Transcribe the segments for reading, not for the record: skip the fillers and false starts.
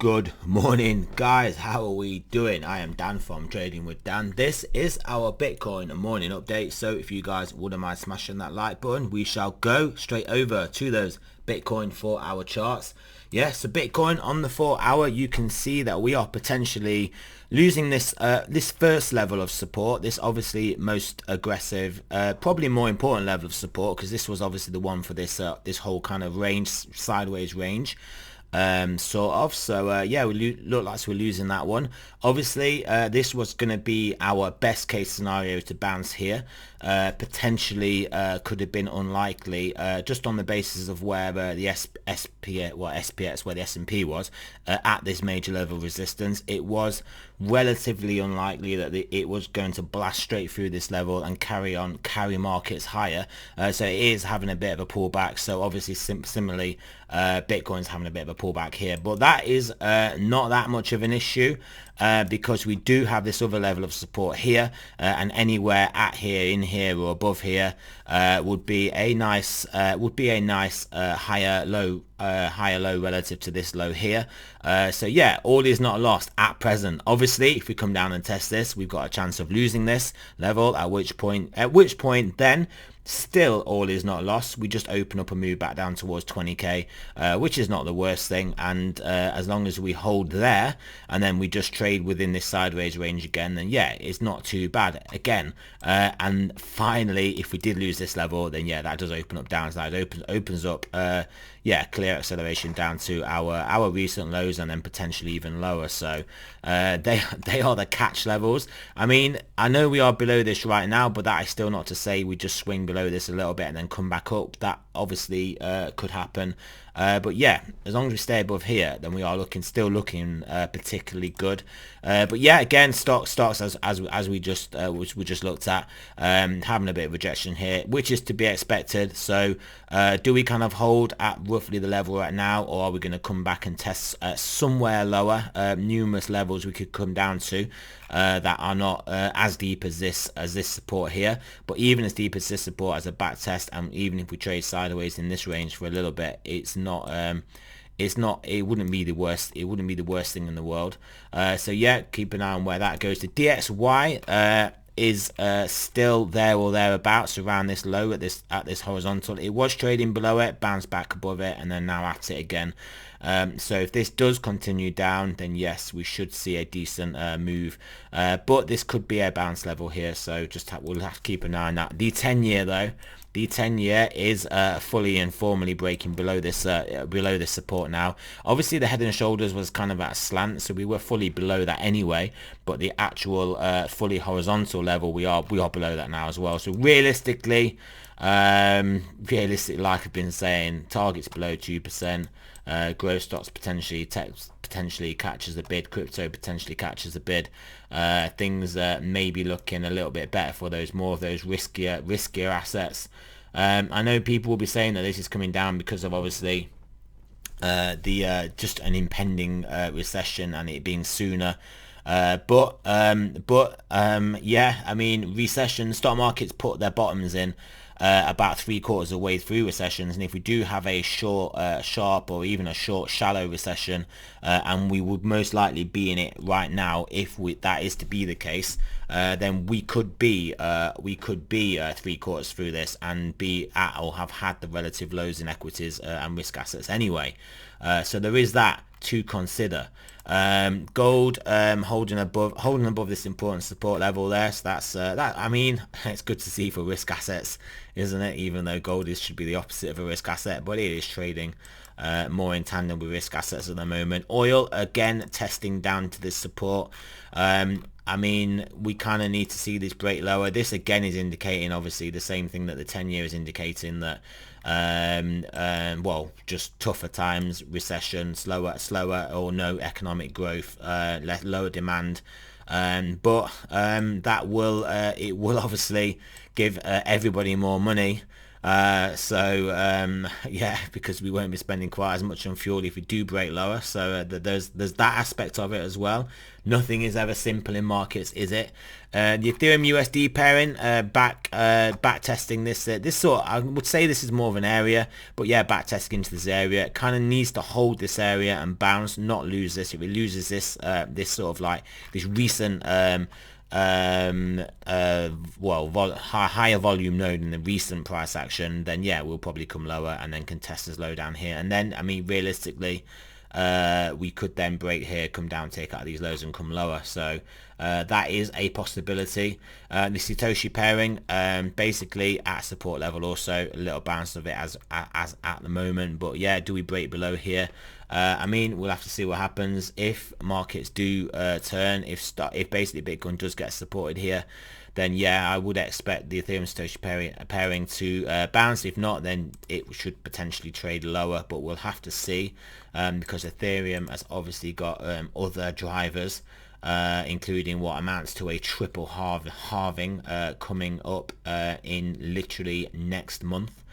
Good morning, guys. How are we doing? I am Dan from Trading with Dan. This is our Bitcoin morning update. So if you guys wouldn't mind smashing that like button, we shall go straight over to those Bitcoin 4-hour charts. Yes, so Bitcoin on the 4-hour, you can see that we are potentially losing this this first level of support. This obviously most aggressive, probably more important level of support, because this was obviously the one for this this whole kind of range, sideways range. Sort of. So yeah, we look like we're losing that one. Obviously, this was going to be our best case scenario to bounce here. Potentially could have been unlikely, just on the basis of where the SPX, where the S&P was at this major level of resistance. It was relatively unlikely that it was going to blast straight through this level and carry markets higher. So it is having a bit of a pullback. So obviously similarly, Bitcoin's having a bit of a pullback here, but that is not that much of an issue, because we do have this other level of support here, and anywhere at here, in here, or above here would be a nice higher low relative to this low here. So yeah, all is not lost at present. Obviously, if we come down and test this, we've got a chance of losing this level, at which point then still all is not lost. We just open up and move back down towards 20k, which is not the worst thing, and as long as we hold there and then we just trade within this sideways range again, then yeah, it's not too bad again. And finally, if we did lose this level, then yeah, that does open up downside, opens up yeah, clear acceleration down to our recent lows, and then potentially even lower. So they are the catch levels. I mean, I know we are below this right now, but that is still not to say we just swing below this a little bit and then come back up. That obviously could happen. But yeah, as long as we stay above here, then we are still looking particularly good. But yeah, again, stocks as we just looked at, having a bit of rejection here, which is to be expected. So do we kind of hold at roughly the level right now, or are we going to come back and test somewhere lower? Numerous levels we could come down to that are not as deep as this support here, but even as deep as this support as a back test, and even if we trade sideways in this range for a little bit, it wouldn't be the worst thing in the world. So yeah, keep an eye on where that goes. The DXY is still there or thereabouts around this low at this horizontal. It was trading below it, bounced back above it, and then now at it again. So if this does continue down, then yes, we should see a decent move, but this could be a bounce level here, so we'll have to keep an eye on that. The 10-year though, the 10-year is fully and formally breaking below this support now. Obviously the head and shoulders was kind of at a slant, so we were fully below that anyway, but the actual fully horizontal level, we are below that now as well. So realistically, like I've been saying, targets below 2%, growth stocks potentially catches the bid, crypto potentially catches the bid. Things may be looking a little bit better for more of those riskier assets. I know people will be saying that this is coming down because of obviously the just an impending recession and it being sooner. But yeah, I mean, recession, stock markets put their bottoms in about 3/4 of the way through recessions, and if we do have a short sharp, or even a short shallow recession, and we would most likely be in it right now, if that is to be the case, then we could be 3/4 through this and be at or have had the relative lows in equities and risk assets anyway. So there is that to consider. Gold holding above this important support level there, so that's that. I mean, it's good to see for risk assets, isn't it? Even though gold should be the opposite of a risk asset, but it is trading more in tandem with risk assets at the moment. Oil again testing down to this support. I mean, we kind of need to see this break lower. This again is indicating obviously the same thing that the 10-year is indicating, that well, just tougher times, recession, slower or no economic growth, lower demand, but that will it will obviously give everybody more money, Yeah, because we won't be spending quite as much on fuel if we do break lower. So there's that aspect of it as well. Nothing is ever simple in markets, is it? The Ethereum USD pairing back testing this sort. I would say this is more of an area, but yeah, back testing into this area. It kind of needs to hold this area and bounce, not lose this. If it loses this, this sort of like this recent higher volume node in the recent price action, then yeah, we'll probably come lower and then contest this low down here. And then, I mean, realistically, we could then break here, come down, take out these lows and come lower. So that is a possibility. The Satoshi pairing, basically at support level, also a little bounce of it as at the moment. But yeah, do we break below here? I mean, we'll have to see what happens if markets do turn. If basically Bitcoin does get supported here, then yeah, I would expect the Ethereum Satoshi pairing to bounce. If not, then it should potentially trade lower, but we'll have to see, because Ethereum has obviously got other drivers, including what amounts to a triple halving coming up in literally next month.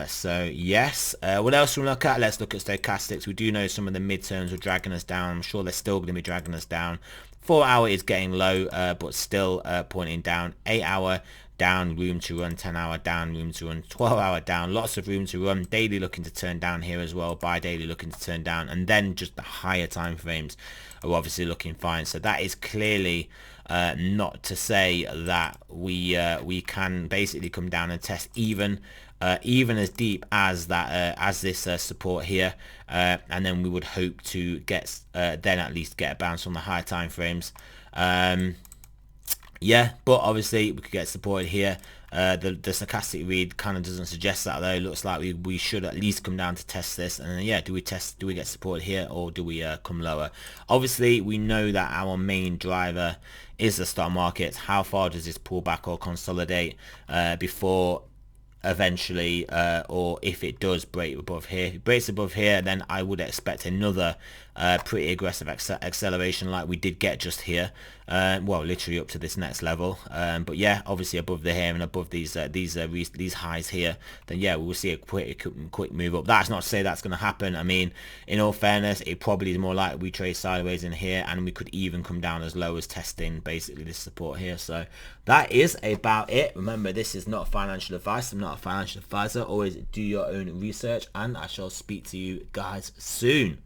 So yes, what else we look at? Let's look at stochastics. We do know some of the midterms were dragging us down. I'm sure they're still going to be dragging us down. 4 hour is getting low, but still pointing down. 8 hour down, room to run. 10 hour down, room to run. 12 hour down, lots of room to run. Daily looking to turn down here as well. Buy daily looking to turn down, and then just the higher time frames are obviously looking fine. So that is clearly not to say that we can basically come down and test even as deep as that as this support here, and then we would hope to get then at least get a bounce on the higher time frames. Yeah, but obviously we could get supported here. The stochastic read kind of doesn't suggest that, though. It looks like we should at least come down to test this, and then yeah, do we get supported here, or do we come lower? Obviously we know that our main driver is the stock market. How far does this pull back or consolidate before eventually, or if it does break above here? If it breaks above here, then I would expect another pretty aggressive acceleration like we did get just here, well, literally up to this next level. But yeah, obviously above the here and above these highs here, then yeah, we will see a quick move up. That's not to say that's going to happen. I mean, in all fairness, it probably is more likely we trade sideways in here, and we could even come down as low as testing basically this support here. So that is about it. Remember, this is not financial advice. I'm not a financial advisor. Always do your own research, and I shall speak to you guys soon.